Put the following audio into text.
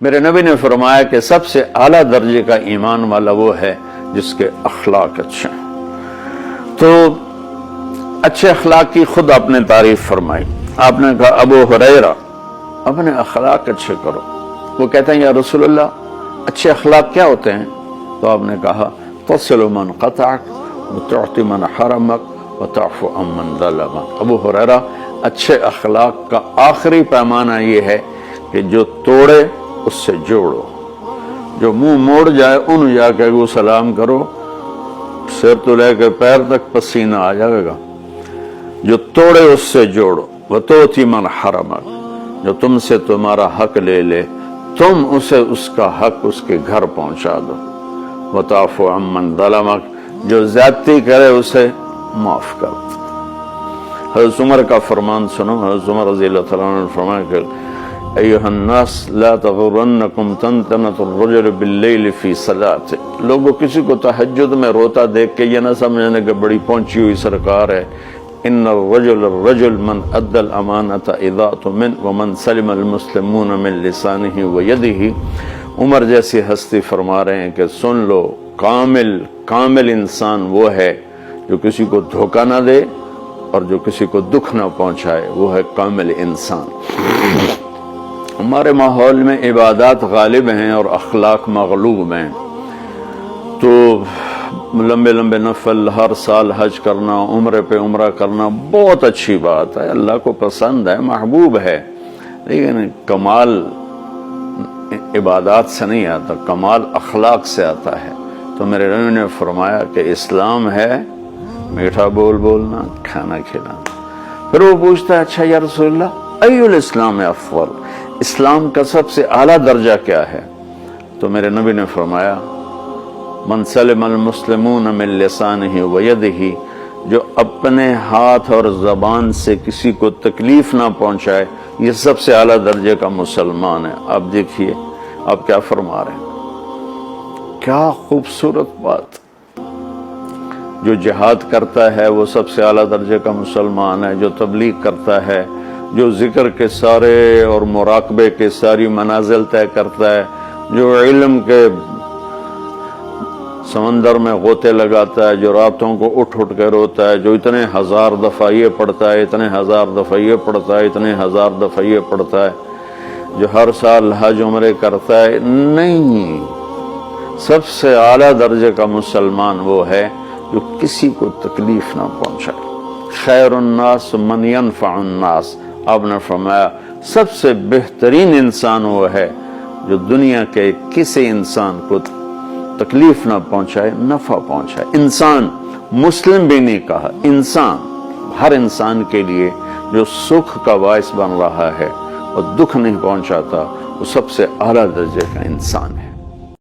میرے نبی نے فرمایا کہ سب سے اعلیٰ درجے کا ایمان والا وہ ہے جس کے اخلاق اچھے ہیں۔ تو اچھے اخلاق کی خود آپ نے تعریف فرمائی۔ آپ نے کہا ابو ہریرہ اپنے اخلاق اچھے کرو۔ وہ کہتے ہیں یا رسول اللہ اچھے اخلاق کیا ہوتے ہیں؟ تو آپ نے کہا تصل من قطعک وتعطی من حرمک وتعفو عن من ظلمک۔ ابو ہریرہ اچھے اخلاق کا آخری پیمانہ یہ ہے کہ جو توڑے اس سے جوڑو، جو منہ موڑ جائے ان جا کے وہ سلام کرو، سر تو لے کے پیر تک پسینہ آ جائے گا۔ جو توڑے اس سے جوڑو، وتعطی من حرمک، جو تم سے تمہارا حق لے لے تم اسے اس کا حق اس کے گھر پہنچا دو، وتعفو عن من ظلمک، جو زیادتی کرے اسے معاف کر دو۔ حضرت عمر کا فرمان سنو۔ حضرت عمر رضی اللہ تعالیٰ عنہ نے فرمایا کہ ایھا الناس لا تغرنکم تنتنۃ الرجل باللیل فی صلاۃ۔ لوگوں کسی کو تہجد میں روتا دیکھ کے یہ نہ سمجھنے کہ بڑی پہنچی ہوئی سرکار ہے۔ ان الرجل من ادى الامانۃ اذا اؤتمن ومن سلم المسلمون من لسانہ ویدہ۔ عمر جیسی ہستی فرما رہے ہیں کہ سن لو، کامل انسان وہ ہے جو کسی کو دھوکہ نہ دے اور جو کسی کو دکھ نہ پہنچائے، وہ ہے کامل انسان۔ ہمارے ماحول میں عبادات غالب ہیں اور اخلاق مغلوب ہیں، تو لمبے لمبے نفل ہر سال حج کرنا، عمرے پہ عمرہ کرنا بہت اچھی بات ہے، اللہ کو پسند ہے، محبوب ہے، لیکن کمال عبادات سے نہیں آتا، کمال اخلاق سے آتا ہے۔ تو میرے نبی نے فرمایا کہ اسلام ہے میٹھا بول بولنا، کھانا کھلانا۔ پھر وہ پوچھتا ہے اچھا یا رسول اللہ ای الاسلام افضل، اسلام کا سب سے اعلیٰ درجہ کیا ہے؟ تو میرے نبی نے فرمایا من سلم المسلمون من لسانہ ویدہ، جو اپنے ہاتھ اور زبان سے کسی کو تکلیف نہ پہنچائے، یہ سب سے اعلیٰ درجے کا مسلمان ہے۔ آپ دیکھیے آپ کیا فرما رہے ہیں، کیا خوبصورت بات۔ جو جہاد کرتا ہے وہ سب سے اعلیٰ درجے کا مسلمان ہے، جو تبلیغ کرتا ہے، جو ذکر کے سارے اور مراقبے کے ساری منازل طے کرتا ہے، جو علم کے سمندر میں غوطے لگاتا ہے، جو راتوں کو اٹھ کے روتا ہے، جو اتنے ہزار دفعہ یہ پڑھتا ہے، اتنے ہزار دفعہ یہ پڑھتا ہے، اتنے ہزار دفعہ یہ پڑھتا ہے، جو ہر سال حج عمرے کرتا ہے، نہیں، سب سے اعلیٰ درجے کا مسلمان وہ ہے جو کسی کو تکلیف نہ پہنچائے۔ خیر الناس من ينفع الناس، آپ نے فرمایا سب سے بہترین انسان وہ ہے جو دنیا کے کسی انسان کو تکلیف نہ پہنچائے، نفع پہنچائے۔ انسان، مسلم بھی نہیں کہا، انسان، ہر انسان کے لیے جو سکھ کا باعث بن رہا ہے اور دکھ نہیں پہنچاتا، وہ سب سے اعلیٰ درجے کا انسان ہے۔